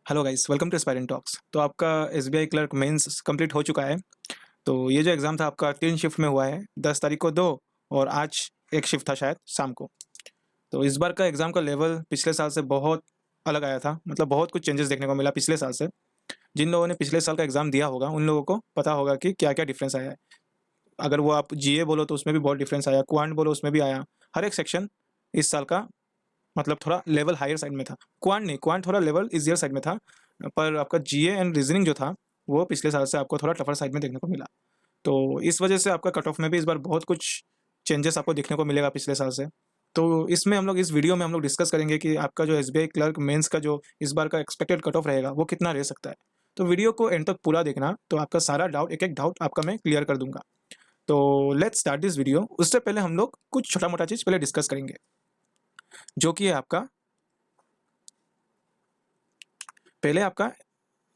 Hello guys, welcome to aspirant talks. तो आपका SBI clerk mains complete हो चुका है। तो ये जो एग्ज़ाम था आपका 3 शिफ्ट में हुआ है। 10 तारीख को 2 और आज 1 शिफ्ट था शायद शाम को। तो इस बार का एग्ज़ाम का लेवल पिछले साल से बहुत अलग आया था। मतलब बहुत कुछ चेंजेस देखने को मिला पिछले साल से। जिन लोगों ने पिछले साल का एग्ज़ाम दिया होगा उन लोगों को पता होगा कि क्या-क्या डिफ़रेंस आया है। अगर वो आप जीए बोलो तो उसमें भी बहुत डिफ़रेंस आया, क्वांट बोलो उसमें भी आया। हर एक सेक्शन इस साल का मतलब थोड़ा लेवल हायर साइड में था। क्वांट नहीं, क्वांट थोड़ा लेवल ईज़ियर साइड में था। पर आपका जीए एंड रीज़निंग जो था, वो पिछले साल से आपको थोड़ा टफ़र साइड में देखने को मिला। तो इस वजह से आपका कट ऑफ में भी इस बार बहुत कुछ चेंजेस आपको देखने को मिलेगा पिछले साल से। तो इसमें हम लोग इस वीडियो में हम लोग डिस्कस करेंगे कि आपका जो एसबीआई क्लर्क मेंस का जो इस बार का एक्सपेक्टेड कट ऑफ रहेगा, वो कितना रह सकता है। तो वीडियो को एंड तक पूरा देखना, तो आपका सारा डाउट एक-एक डाउट आपका मैं क्लियर कर दूँगा। तो लेट्स स्टार्ट दिस वीडियो। उससे पहले हम लोग कुछ छोटा-मोटा चीज़ पहले डिस्कस करेंगे, जो कि है आपका पहले आपका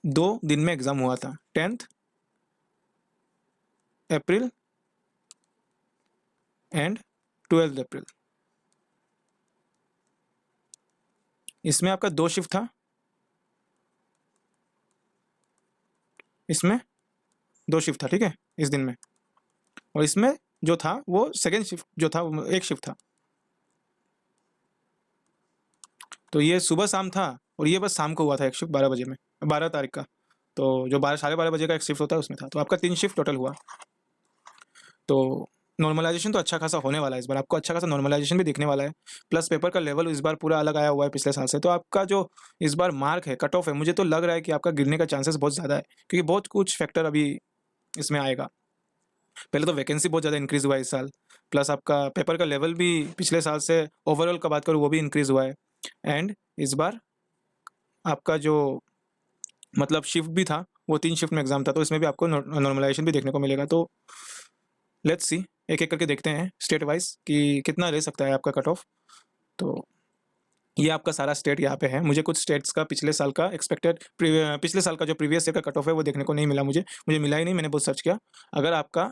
2 दिन में एग्ज़ाम हुआ था, 10th अप्रैल एंड 12th अप्रैल। इसमें आपका 2 शिफ्ट था। इसमें 2 शिफ्ट था, ठीक है? इस दिन में। और इसमें जो था वो सेकंड शिफ्ट जो था वो 1 शिफ्ट था। तो ये सुबह-शाम था और ये बस शाम को हुआ था 1 शिफ्ट 12 बजे में, 12 तारीख का। तो जो 12 साढ़े 12 बजे का 1 शिफ्ट होता है उसमें था। तो आपका 3 शिफ्ट टोटल हुआ। तो नॉर्मलाइज़ेशन तो अच्छा खासा होने वाला है इस बार। आपको अच्छा खासा नॉर्मलाइज़ेशन भी दिखने वाला है। प्लस पेपर का लेवल इस बार पूरा अलग आया हुआ है पिछले साल से। तो आपका जो इस बार मार्क है, कट ऑफ है, मुझे तो लग रहा है कि आपका गिरने का चांसेस बहुत ज़्यादा है। क्योंकि बहुत कुछ फैक्टर अभी इसमें आएगा। पहले तो वैकेंसी बहुत ज़्यादा इंक्रीज़ हुआ है इस साल। प्लस आपका पेपर का लेवल भी पिछले साल से ओवरऑल का बात करूँ वो भी इंक्रीज़ हुआ है। एंड इस बार आपका जो मतलब शिफ्ट भी था, वो 3 शिफ्ट में एग्ज़ाम था, तो इसमें भी आपको नॉर्मलाइज़ेशन भी देखने को मिलेगा। तो लेट्स सी, एक-एक करके देखते हैं स्टेट वाइज़ कि कितना रह सकता है आपका कट ऑफ। तो ये आपका सारा स्टेट यहाँ पे है। मुझे कुछ स्टेट्स का पिछले साल का पिछले साल का जो प्रीवियस ईयर का कट ऑफ है वो देखने को नहीं मिला मुझे। मुझे मिला ही नहीं, मैंने बहुत सर्च किया। अगर आपका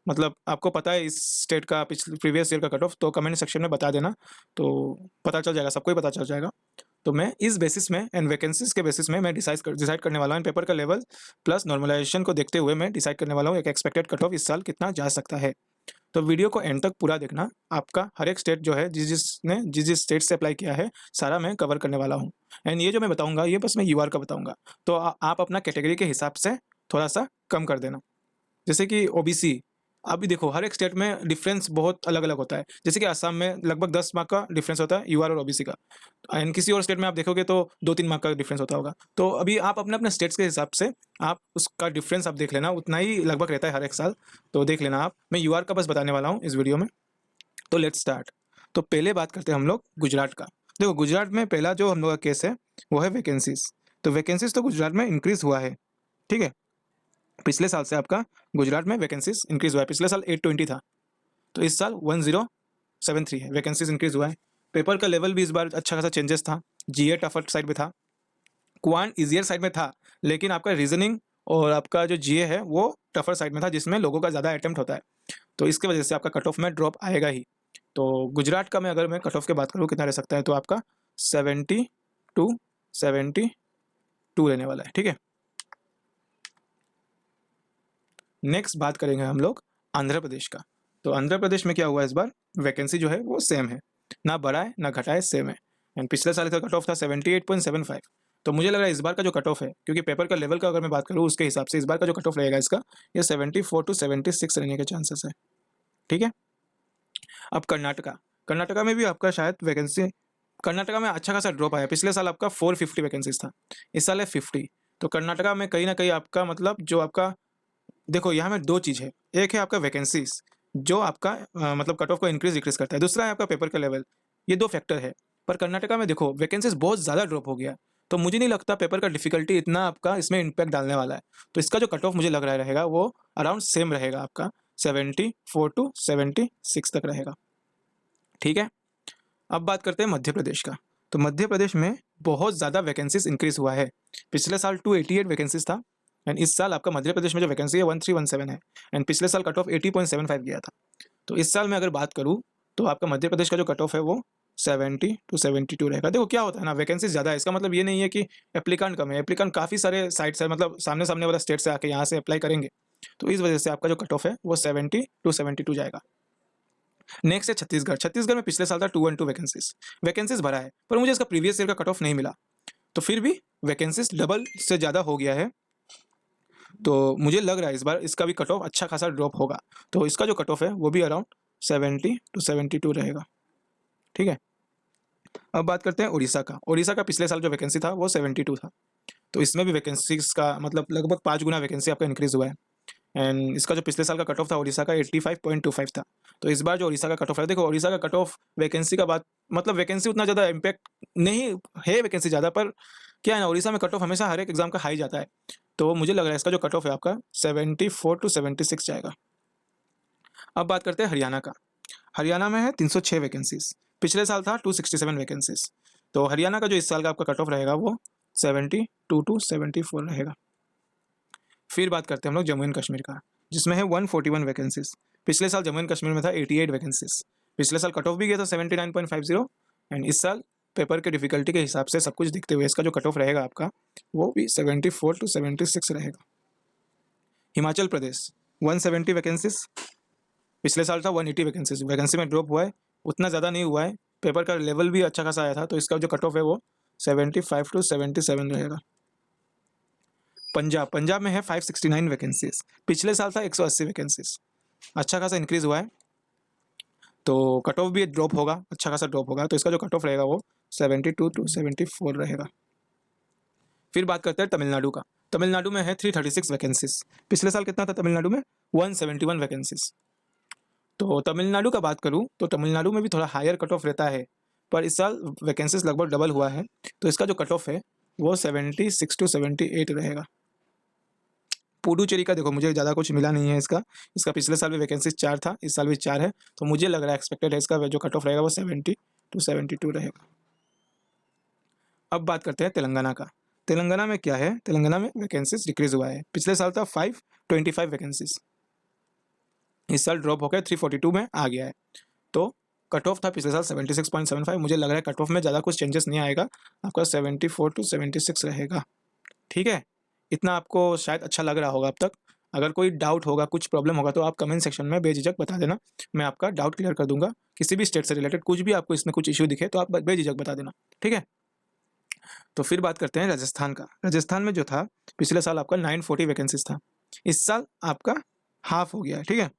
मतलब आपको पता है इस स्टेट का पिछले प्रीवियस ईयर का कट ऑफ, तो कमेंट सेक्शन में बता देना, तो पता चल जाएगा, सबको ही पता चल जाएगा। तो मैं इस बेसिस में एंड वैकेंसीज़ के बेसिस में मैं डिसाइड करने वाला हूँ। पेपर का लेवल प्लस नॉर्मलाइज़ेशन को देखते हुए मैं डिसाइड करने वाला हूँ एक एक्सपेक्टेड कट ऑफ इस साल कितना जा सकता है। तो वीडियो को एंड तक पूरा देखना। आपका हर एक स्टेट जो है जिस-जिसने जिस-जिस स्टेट से अप्लाई किया है, सारा मैं कवर करने वाला हूँ। एंड ये जो मैं बताऊँगा ये बस मैं यूआर का बताऊँगा। तो आप अपना कैटेगरी के हिसाब से थोड़ा-सा कम कर देना। जैसे कि ओबीसी, अभी देखो हर एक स्टेट में डिफरेंस बहुत अलग-अलग होता है। जैसे कि असम में लगभग 10 मार्क का डिफरेंस होता है यूआर और ओबीसी का। एंड किसी और स्टेट में आप देखोगे तो 2-3 मार्क का डिफरेंस होता होगा। तो अभी आप अपने-अपने स्टेट्स के हिसाब से आप उसका डिफरेंस आप देख लेना, उतना ही लगभग रहता है हर एक साल। तो देख लेना आप। मैं यूआर का बस बताने वाला हूँ इस वीडियो में। तो लेट्स स्टार्ट। तो पहले बात करते हैं हम लोग गुजरात का। देखो गुजरात में पहला जो हम लोग का केस है, वो है वैकेंसीज़। तो वैकेंसीज़ तो गुजरात में इंक्रीज़ हुआ है, ठीक है? पिछले साल से आपका गुजरात में वैकेंसीज़ इंक्रीज़ हुआ है। पिछले साल 820 था, तो इस साल 1073 है, वैकेंसीज़ इंक्रीज़ हुआ है। पेपर का लेवल भी इस बार अच्छा खासा चेंजेस था। जीए टफर साइड में था, क्वांट ईज़ियर साइड में था, लेकिन आपका रीज़निंग और आपका जो जीए है वो टफर साइड में था, जिसमें लोगों का ज़्यादा अटेम्प्ट होता है। तो इसकी वजह से आपका कट ऑफ में ड्रॉप आएगा ही। तो गुजरात का अगर मैं कट ऑफ की बात करूँ कितना रह सकता है, तो आपका 70 टू 72 रहने वाला है, ठीक है? नेक्स्ट बात करेंगे हम लोग आंध्र प्रदेश का। तो आंध्र प्रदेश में क्या हुआ इस बार, वैकेंसी जो है वो सेम है, ना बढ़ा है ना घटा है, सेम है। एंड पिछले साल का कट ऑफ था 78.75। तो मुझे लग रहा है इस बार का जो कट ऑफ है, क्योंकि पेपर का लेवल का अगर मैं बात करूँ उसके हिसाब से इस बार का जो कट ऑफ रहेगा इसका, ये 74 टू 76 रहने के चांसेस है, ठीक है? अब कर्नाटका, कर्नाटका में भी आपका शायद वैकेंसी, कर्नाटका में अच्छा खासा ड्रॉप आया। पिछले साल आपका 450 वैकेंसीज था, इस साल है 50। तो कर्नाटका में कहीं ना कहीं आपका मतलब जो आपका, देखो यहाँ में 2 चीज़ है। एक है आपका वैकेंसीज़, जो आपका मतलब कट ऑफ को इंक्रीज़ डिक्रीज़ करता है। दूसरा है आपका पेपर का लेवल। ये 2 फैक्टर है। पर कर्नाटका में देखो वैकेंसीज़ बहुत ज़्यादा ड्रॉप हो गया। तो मुझे नहीं लगता पेपर का डिफ़िकल्टी इतना आपका इसमें इम्पैक्ट डालने वाला है। तो इसका जो कट ऑफ मुझे लग रहा रहेगा वो अराउंड सेम रहेगा आपका, 74 टू 76 तक रहेगा। ठीक है? अब बात करते हैं मध्य प्रदेश का। तो मध्य प्रदेश में बहुत ज़्यादा वैकेंसीज़ इंक्रीज़ हुआ है। पिछले साल 288 वैकेंसीज़ था एंड इस साल आपका मध्य प्रदेश में जो वैकेंसी है 1317 है एंड पिछले साल कट ऑफ 80.75 गया था। तो इस साल में अगर बात करूँ तो आपका मध्य प्रदेश का जो कट ऑफ है वो 70 to 72 रहेगा। देखो क्या होता है ना, वैकेंसी ज़्यादा है, इसका मतलब ये नहीं है कि एप्लीकेंट कम है, एप्लीकेंट काफ़ी सारे साइट से, मतलब सामने सामने वाला स्टेट से आके यहाँ से अप्लाई करेंगे, तो इस वजह से आपका जो कट ऑफ है वो 70 to 72 जाएगा। नेक्स्ट है छत्तीसगढ़। छत्तीसगढ़ में पिछले साल था 212 वैकेंसीज भरा है, पर मुझे इसका प्रीवियस ईयर का कट ऑफ नहीं मिला, तो फिर भी वैकेंसीज डबल से ज़्यादा हो गया है, तो मुझे लग रहा है इस बार इसका भी कट ऑफ अच्छा खासा ड्रॉप होगा। तो इसका जो कट ऑफ है वो भी अराउंड 70 to 72 रहेगा। ठीक है, अब बात करते हैं उड़ीसा का। उड़ीसा का पिछले साल जो वैकेंसी था वो 72 था, तो इसमें भी वैकेंसीज का मतलब लगभग 5 गुना वैकेंसी आपका इंक्रीज हुआ है। एंड इसका जो पिछले साल का कट ऑफ था उड़ीसा का 85.25 था, तो इस बार जो उड़ीसा का कट ऑफ है, देखो उड़ीसा का कट ऑफ वैकेंसी का बात, मतलब वैकेंसी उतना ज़्यादा इम्पैक्ट नहीं है, वैकेंसी ज़्यादा, पर क्या है ना, उड़ीसा में कट ऑफ हमेशा हर एक एग्जाम का हाई जाता है, तो मुझे लग रहा है इसका जो कट ऑफ है आपका 74 to 76 जाएगा। अब बात करते हैं हरियाणा का। हरियाणा में है 306 वैकेंसीज, पिछले साल था 267 वैकेंसीज, तो हरियाणा का जो इस साल का आपका कट ऑफ रहेगा वो 72 to 74 रहेगा। फिर बात करते हैं हम लोग जम्मू एंड कश्मीर का, जिसमें है 141 वैकेंसीज। पिछले साल जम्मू एंड कश्मीर में था 88 वैकेंसीज, पिछले साल कट ऑफ भी गया था 79.50, एंड इस साल पेपर के डिफिकल्टी के हिसाब से सब कुछ देखते हुए इसका जो कट ऑफ रहेगा आपका वो भी 74 to 76 रहेगा। हिमाचल प्रदेश 170 वैकेंसीज, पिछले साल था 180 वैकेंसीज, वैकेंसी में ड्रॉप हुआ है, उतना ज़्यादा नहीं हुआ है, पेपर का लेवल भी अच्छा खासा आया था, तो इसका जो कट ऑफ है वो 75 to 77 रहेगा। पंजाब में है 569 वैकेंसीज, पिछले साल था 180 वैकेंसीज, अच्छा खासा इंक्रीज हुआ है, तो कट ऑफ भी ड्रॉप होगा, अच्छा खासा ड्रॉप होगा, तो इसका जो कट ऑफ रहेगा वो 72 to 74 रहेगा। फिर बात करते हैं तमिलनाडु का। तमिलनाडु में है 336 वैकेंसीज, पिछले साल कितना था तमिलनाडु में 171 वैकेंसीज, तो तमिलनाडु का बात करूँ तो तमिलनाडु में भी थोड़ा हायर कट ऑफ रहता है, पर इस साल वैकेंसीज लगभग डबल हुआ है, तो इसका जो कट ऑफ है वो 76 to 78 रहेगा। पुडुचेरी का देखो मुझे ज़्यादा कुछ मिला नहीं है इसका पिछले साल भी वैकेंसी 4 था, इस साल भी 4 है, तो मुझे लग रहा है एक्सपेक्टेड है इसका जो कट ऑफ रहेगा वो 70 to 72 रहेगा। अब बात करते हैं तेलंगाना का। तेलंगाना में क्या है, तेलंगाना में वैकेंसीज डिक्रीज हुआ है, पिछले साल था 525 वैकेंसीज, इस साल ड्रॉप होकर 342 में आ गया है, तो कट ऑफ था पिछले साल 76.75, मुझे लग रहा है कट ऑफ में ज़्यादा कुछ चेंजेस नहीं आएगा, आपका 74 to 76 रहेगा। ठीक है, इतना आपको शायद अच्छा लग रहा होगा अब तक। अगर कोई डाउट होगा, कुछ प्रॉब्लम होगा, तो आप कमेंट सेक्शन में बेझिझक बता देना, मैं आपका डाउट क्लियर कर दूंगा। किसी भी स्टेट से रिलेटेड कुछ भी आपको इसमें कुछ इशू दिखे तो आप बेझिझक बता देना। ठीक है, तो फिर बात करते हैं राजस्थान का। राजस्थान में जो था पिछले साल आपका 940 वैकेंसीज था, इस साल आपका हाफ हो गया है। ठीक है,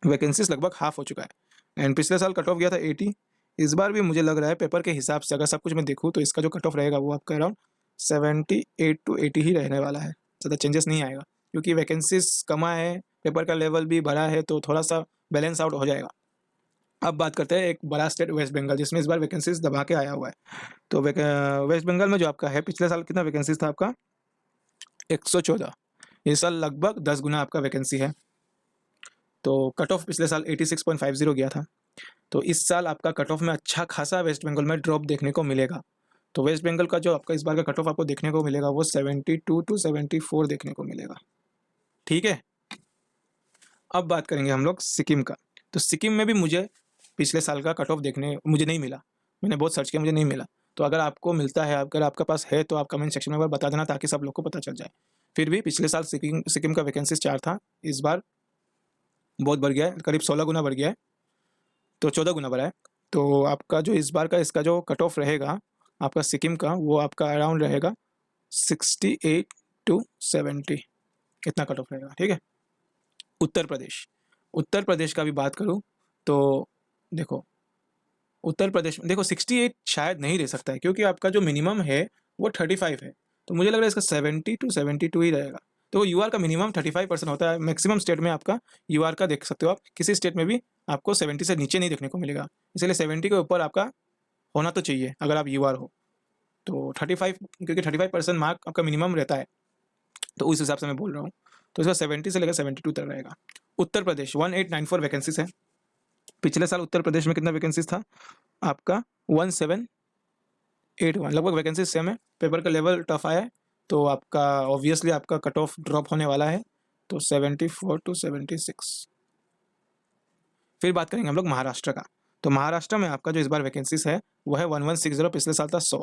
वैकेंसीज लगभग हाफ हो चुका है, एंड पिछले साल कट ऑफ गया था 80, इस बार भी मुझे लग रहा है पेपर के हिसाब से अगर सब कुछ मैं देखूँ तो इसका जो कट ऑफ रहेगा वो आपका अराउंड 78 to 80 ही रहने वाला है, ज़्यादा चेंजेस नहीं आएगा, क्योंकि वैकेंसीज कमा है, पेपर का लेवल भी बड़ा है, तो थोड़ा सा बैलेंस आउट हो जाएगा। अब बात करते हैं एक बड़ा स्टेट वेस्ट बंगाल, जिसमें इस बार वैकेंसीज दबा के आया हुआ है। तो वेस्ट बंगाल में जो आपका है पिछले साल कितना वैकेंसीज था आपका 114, इस साल लगभग 10 गुना आपका वैकेंसी है, तो कट ऑफ पिछले साल 86.50 गया था, तो इस साल आपका कट ऑफ में अच्छा खासा वेस्ट बंगाल में ड्रॉप देखने को मिलेगा। तो वेस्ट बंगाल का जो आपका इस बार का कट ऑफ आपको देखने को मिलेगा वो 72 to 74 देखने को मिलेगा। ठीक है, अब बात करेंगे हम लोग सिक्किम का। तो सिक्किम में भी मुझे पिछले साल का कट ऑफ देखने मुझे नहीं मिला, मैंने बहुत सर्च किया, मुझे नहीं मिला, तो अगर आपको मिलता है, अगर आपके पास है तो आप कमेंट सेक्शन में एक बार बता देना, ताकि सब लोग को पता चल जाए। फिर भी पिछले साल सिक्किम का वैकेंसीज 4 था, इस बार बहुत बढ़ गया है, करीब 16 गुना बढ़ गया है, तो 14 गुना बढ़ा है, तो आपका जो इस बार का इसका जो कट ऑफ रहेगा आपका सिक्किम का वो आपका अराउंड रहेगा 68 to 70, इतना कट ऑफ रहेगा। ठीक है, उत्तर प्रदेश का भी बात करूँ तो देखो उत्तर प्रदेश में देखो 68 शायद नहीं रह सकता है, क्योंकि आपका जो मिनिमम है वो 35 है, तो मुझे लग रहा है इसका 70 to 72 ही रहेगा। तो यूआर का मिनिमम 35% होता है, मैक्सिमम स्टेट में आपका यूआर का देख सकते हो आप, किसी स्टेट में भी आपको 70 से नीचे नहीं देखने को मिलेगा, इसलिए 70 के ऊपर आपका होना तो चाहिए अगर आप यूआर हो, तो 35, क्योंकि 35% मार्क आपका मिनिमम रहता है, तो उस हिसाब से मैं बोल रहा हूँ, तो इसका 70 से लेकर 72 तक रहेगा। उत्तर प्रदेश 1894 वैकेंसीज है, पिछले साल उत्तर प्रदेश में कितना वैकेंसीज था आपका 1781, लगभग वैकेंसीज सेम है, पेपर का लेवल टफ आया है, तो आपका ऑब्वियसली आपका कट ऑफ ड्रॉप होने वाला है, तो 74 to 76। फिर बात करेंगे हम लोग महाराष्ट्र का। तो महाराष्ट्र में आपका जो इस बार वैकेंसीज है वो है 1160, पिछले साल था 100,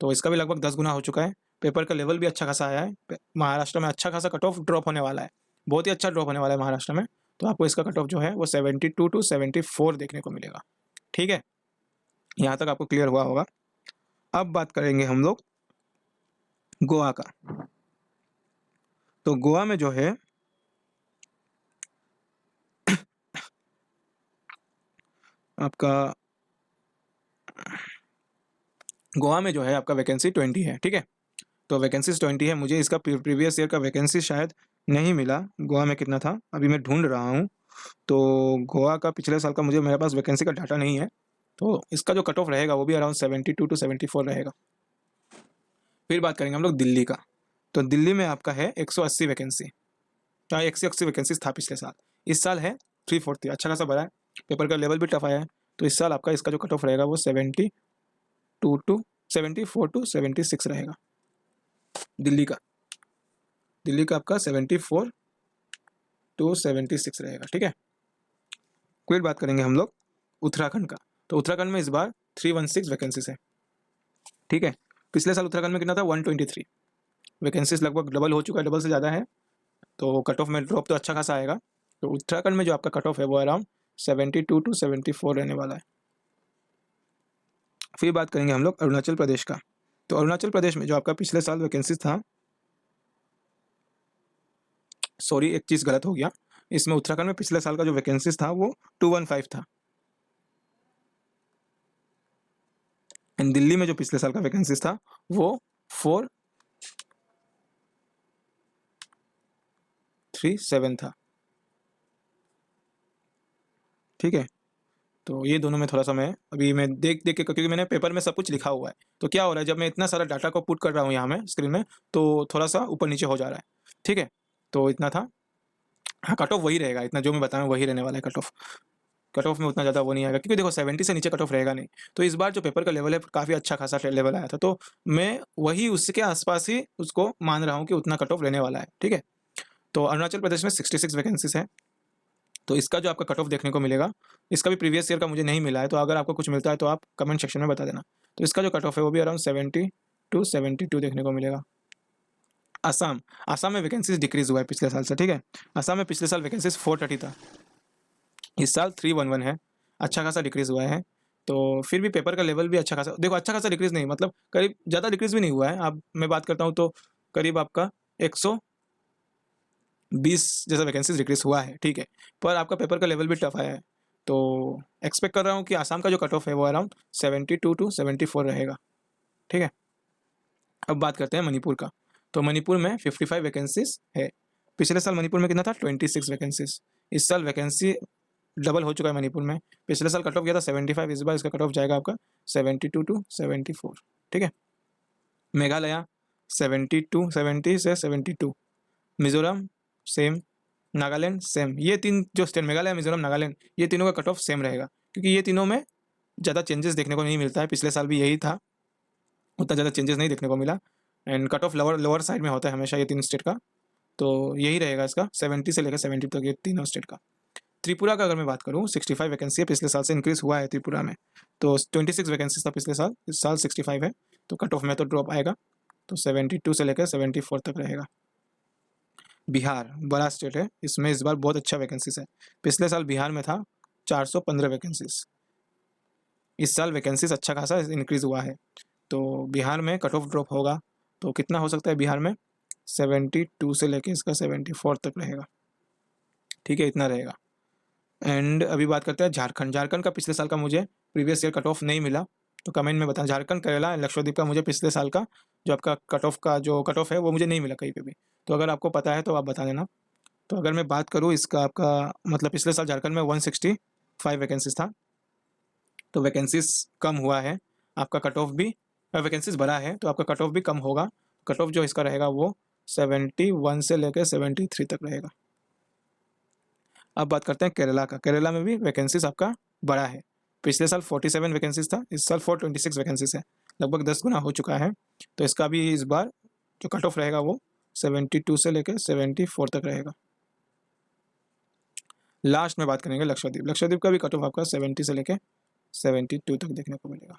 तो इसका भी लगभग 10 गुना हो चुका है। पेपर का लेवल भी अच्छा खासा आया है, महाराष्ट्र में अच्छा खासा कट ऑफ ड्रॉप होने वाला है, बहुत ही अच्छा ड्रॉप होने वाला है महाराष्ट्र में। तो आपको इसका कट ऑफ जो है वो 72 to 74 देखने को मिलेगा। ठीक है, यहाँ तक आपको क्लियर हुआ होगा। अब बात करेंगे हम लोग गोवा का। तो गोवा में जो है आपका गोवा में जो है आपका वैकेंसी 20 है। ठीक है, तो वैकेंसीज 20 है। मुझे इसका प्रीवियस ईयर का वैकेंसी शायद नहीं मिला, गोवा में कितना था अभी मैं ढूंढ रहा हूँ। तो गोवा का पिछले साल का मुझे, मेरे पास वैकेंसी का डाटा नहीं है, तो इसका जो कट ऑफ रहेगा वो भी अराउंड 72 to 74 रहेगा। फिर बात करेंगे हम लोग दिल्ली का। तो दिल्ली में आपका है 180 वैकेंसी, 180 वैकेंसीज था पिछले साल, इस साल है 340, अच्छा खासा बढ़ा है। पेपर का लेवल भी टफ आया है, तो इस साल आपका इसका जो कट ऑफ रहेगा वो 72 to 74 to 76 रहेगा। दिल्ली का आपका 74 to 76 रहेगा। ठीक है, फिर बात करेंगे हम लोग उत्तराखंड का। तो उत्तराखंड में इस बार 316 वैकेंसीज है। ठीक है, पिछले साल उत्तराखंड में कितना था 123 वैकेंसीज, लगभग डबल हो चुका है, डबल से ज़्यादा है, तो कट ऑफ में ड्रॉप तो अच्छा खासा आएगा। तो उत्तराखंड में जो आपका कट ऑफ है वो अराउंड 72 to 74 रहने वाला है। फिर बात करेंगे हम लोग अरुणाचल प्रदेश का। तो अरुणाचल प्रदेश में जो आपका पिछले साल वैकेंसीज था, सॉरी एक चीज़ गलत हो गया, इसमें उत्तराखंड में पिछले साल का जो वैकेंसीज था वो 215 था, एंड दिल्ली में जो पिछले साल का वैकेंसीज था वो 437 था। ठीक है, तो ये दोनों में थोड़ा सा मैं अभी मैं देख के, क्योंकि मैंने पेपर में सब कुछ लिखा हुआ है, तो क्या हो रहा है जब मैं इतना सारा डाटा को पुट कर रहा हूँ यहाँ में स्क्रीन में, तो थोड़ा सा ऊपर नीचे हो जा रहा है। ठीक है, तो इतना था। हाँ, कट ऑफ वही रहेगा, इतना जो मैं बताऊँ वही रहने वाला है कट ऑफ। कट ऑफ में उतना ज़्यादा वो नहीं आएगा, क्योंकि देखो 70 से नीचे कट ऑफ रहेगा नहीं। तो इस बार जो पेपर का लेवल है काफ़ी अच्छा खासा लेवल आया था, तो मैं वही उसके आसपास ही उसको मान रहा हूँ कि उतना कट ऑफ रहने वाला है। ठीक है, तो अरुणाचल प्रदेश में 66 वैकेंसीज है, तो इसका जो आपका कट ऑफ देखने को मिलेगा, इसका भी प्रीवियस ईयर का मुझे नहीं मिला है, तो अगर आपको कुछ मिलता है तो आप कमेंट सेक्शन में बता देना। तो इसका जो कट ऑफ है वो भी अराउंड 70 to 72 देखने को मिलेगा। आसाम में वैकेंसीज डिक्रीज हुआ है पिछले साल से। ठीक है, आसाम में पिछले साल वैकेंसीज 430 था, इस साल 311 है, अच्छा खासा डिक्रीज हुआ है। तो फिर भी पेपर का लेवल भी अच्छा खासा, देखो अच्छा खासा डिक्रीज नहीं, मतलब करीब ज़्यादा डिक्रीज भी नहीं हुआ है। अब मैं बात करता हूँ तो करीब आपका 120 जैसा वैकेंसीज डिक्रीज हुआ है। ठीक है, पर आपका पेपर का लेवल भी टफ आया है, तो एक्सपेक्ट कर रहा हूँ कि आसाम का जो कट ऑफ है वो अराउंड 72 to 74 रहेगा। ठीक है, अब बात करते हैं मणिपुर का। तो मणिपुर में 55 वैकेंसीज है, पिछले साल मणिपुर में कितना था 26 वैकेंसीज, इस साल वैकेंसी डबल हो चुका है मणिपुर में। पिछले साल कट ऑफ गया था 75, इस बार इसका कट ऑफ जाएगा आपका 72 to 74। ठीक है, मेघालय 70 से 72, मिजोरम सेम, नागालैंड सेम, ये तीन जो स्टेट मेघालय, मिजोरम, नागालैंड, ये तीनों का कट ऑफ सेम रहेगा, क्योंकि ये तीनों में ज़्यादा चेंजेस देखने को नहीं मिलता है। पिछले साल भी यही था, उतना ज़्यादा चेंजेस नहीं देखने को मिला, and cut off lower side में होता है हमेशा ये तीन स्टेट का, तो यही रहेगा इसका 70 से लेकर 70 तक ये तीनों स्टेट का। त्रिपुरा का अगर मैं बात करूँ 65 वैकेंसी है, पिछले साल से इंक्रीज हुआ है त्रिपुरा में, तो 26 वैकेंसी था पिछले साल, इस साल 65 है, तो कट ऑफ में तो ड्रॉप आएगा, तो 72 से लेकर 74 तक रहेगा। बिहार बड़ा स्टेट है, इसमें इस बार बहुत अच्छा वैकेंसीज है, पिछले साल बिहार में था 415 वैकेंसीज, इस साल वैकेंसीज अच्छा खासा इंक्रीज हुआ है, तो बिहार में कट ऑफ ड्रॉप होगा, तो कितना हो सकता है बिहार में 72 से लेकर इसका 74 तक रहेगा। ठीक है, इतना रहेगा। एंड अभी बात करते हैं झारखंड का पिछले साल का मुझे प्रीवियस ईयर कट ऑफ नहीं मिला, तो कमेंट में बताएं। झारखंड, केरला, लक्षद्वीप का मुझे पिछले साल का जो आपका कट ऑफ है वो मुझे नहीं मिला कहीं पे भी, तो अगर आपको पता है तो आप बता देना। तो अगर मैं बात करूँ इसका आपका मतलब पिछले साल झारखंड में 165 वैकेंसीज था, तो वैकेंसीज कम हुआ है, आपका कट ऑफ भी, वैकेंसीज बढ़ा है तो आपका कट ऑफ भी कम होगा। कट ऑफ जो इसका रहेगा वो 71 से लेकर 73 तक रहेगा। अब बात करते हैं केरला का। केरला में भी वैकेंसीज आपका बढ़ा है, पिछले साल 47 वैकेंसीज था, इस साल 426 वैकेंसीज है, लगभग 10 गुना हो चुका है, तो इसका भी इस बार जो कट ऑफ रहेगा वो 72 से लेकर 74 तक रहेगा। लास्ट में बात करेंगे लक्षद्वीप। लक्षद्वीप का भी कट ऑफ आपका 70 से लेके 72 तक देखने को मिलेगा।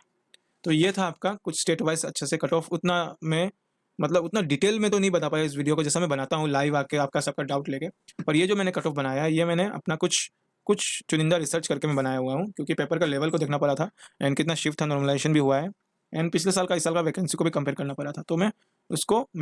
तो ये था आपका कुछ स्टेट वाइज अच्छे से कट ऑफ। उतना मैं मतलब उतना डिटेल में तो नहीं बता पाया इस वीडियो को, जैसा मैं बनाता हूँ लाइव आके आपका सबका डाउट लेके। पर ये जो मैंने कट ऑफ बनाया है ये मैंने अपना कुछ कुछ चुनिंदा रिसर्च करके मैं बनाया हुआ हूँ, क्योंकि पेपर का लेवल को देखना पड़ा था एंड कितना शिफ्ट था, नॉर्मलाइजेशन भी हुआ है एंड पिछले साल का इस साल का वैकेंसी को भी कंपेयर करना पड़ा था। तो मैं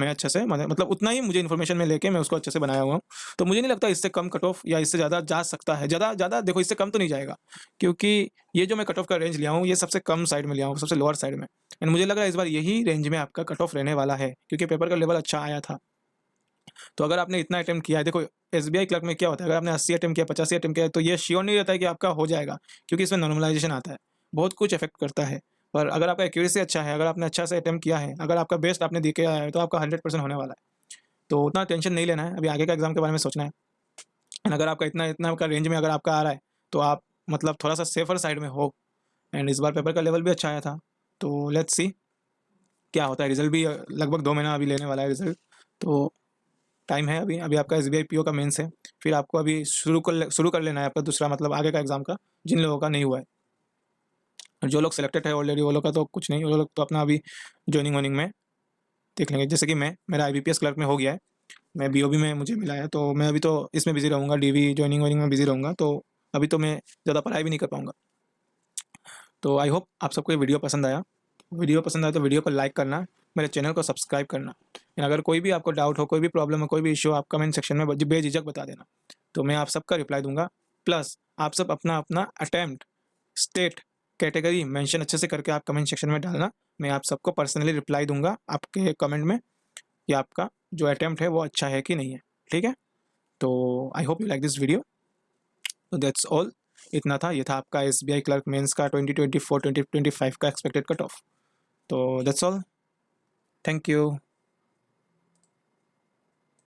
अच्छे से मतलब उतना ही मुझे इन्फॉर्मेशन में लेके मैं उसको अच्छे से बनाया हुआ हूँ। तो मुझे नहीं लगता इससे कम कट ऑफ या इससे ज़्यादा जा सकता है। ज़्यादा देखो इससे कम तो नहीं जाएगा, क्योंकि ये जो मैं कट ऑफ का रेंज लिया हूँ ये सबसे कम साइड में लिया हूँ, सबसे लोअर साइड में। एंड मुझे लग रहा है इस बार यही रेंज में आपका कट ऑफ रहने वाला है, क्योंकि पेपर का लेवल अच्छा आया था। तो अगर आपने इतना अटेम्प्ट किया है, देखो एसबीआई क्लर्क में क्या होता है, अगर आपने 80 अटेम्प्ट किया 85 अटेम्प्ट किया तो ये श्योर नहीं रहता है कि आपका हो जाएगा, क्योंकि इसमें नॉर्मलाइजेशन आता है, बहुत कुछ इफेक्ट करता है। पर अगर आपका एक्यूरेसी अच्छा है, अगर आपने अच्छा से अटेम्प्ट किया है, अगर आपका बेस्ट आपने दे के आया है तो आपका 100% होने वाला है। तो उतना टेंशन नहीं लेना है, अभी आगे का एग्जाम के बारे में सोचना है। एंड अगर आपका इतना इतना का रेंज में अगर आपका आ रहा है तो आप मतलब थोड़ा सा सेफर साइड में हो। एंड इस बार पेपर का लेवल भी अच्छा आया था, तो लेट्स सी क्या होता है। रिजल्ट भी लगभग 2 महीना अभी लेने वाला है रिजल्ट, तो टाइम है अभी। अभी आपका एसबीआई पीओ का मेंस है, फिर आपको अभी शुरू कर लेना है आपका दूसरा मतलब आगे का एग्जाम का, जिन लोगों का नहीं हुआ है। और जो लोग सिलेक्टेड है ऑलरेडी वो लोग का तो कुछ नहीं, वो लोग तो अपना अभी ज्वाइनिंग वार्निंग में देख लेंगे। जैसे कि मेरा आईबीपीएस क्लर्क में हो गया है, मैं बीओबी में मुझे मिला है, तो मैं अभी तो इसमें बिजी रहूँगा, डीवी ज्वाइनिंग वार्निंग में बिजी रहूँगा। तो अभी तो मैं ज़्यादा पढ़ाई भी नहीं कर पाऊँगा। तो आई होप आप सबको ये वीडियो पसंद आया। वीडियो पसंद आया तो वीडियो को लाइक करना, मेरे चैनल को सब्सक्राइब करना। एंड अगर कोई भी आपको डाउट हो, कोई भी प्रॉब्लम हो, कोई भी इशू, आप कमेंट सेक्शन में बेझिझक बता देना, तो मैं आप सबका रिप्लाई दूंगा। प्लस आप सब अपना अपना अटैम्प्ट, स्टेट, कैटेगरी मेंशन अच्छे से करके आप कमेंट सेक्शन में डालना। मैं आप सबको पर्सनली रिप्लाई दूंगा आपके कमेंट में कि आपका जो अटैम्प्ट है वो अच्छा है कि नहीं है। ठीक है, तो I hope you like this video. तो दैट्स ऑल, इतना था। ये था आपका एसबीआई क्लर्क मेंस का 2024-2025 का एक्सपेक्टेड कट ऑफ। तो दैट्स ऑल, थैंक यू।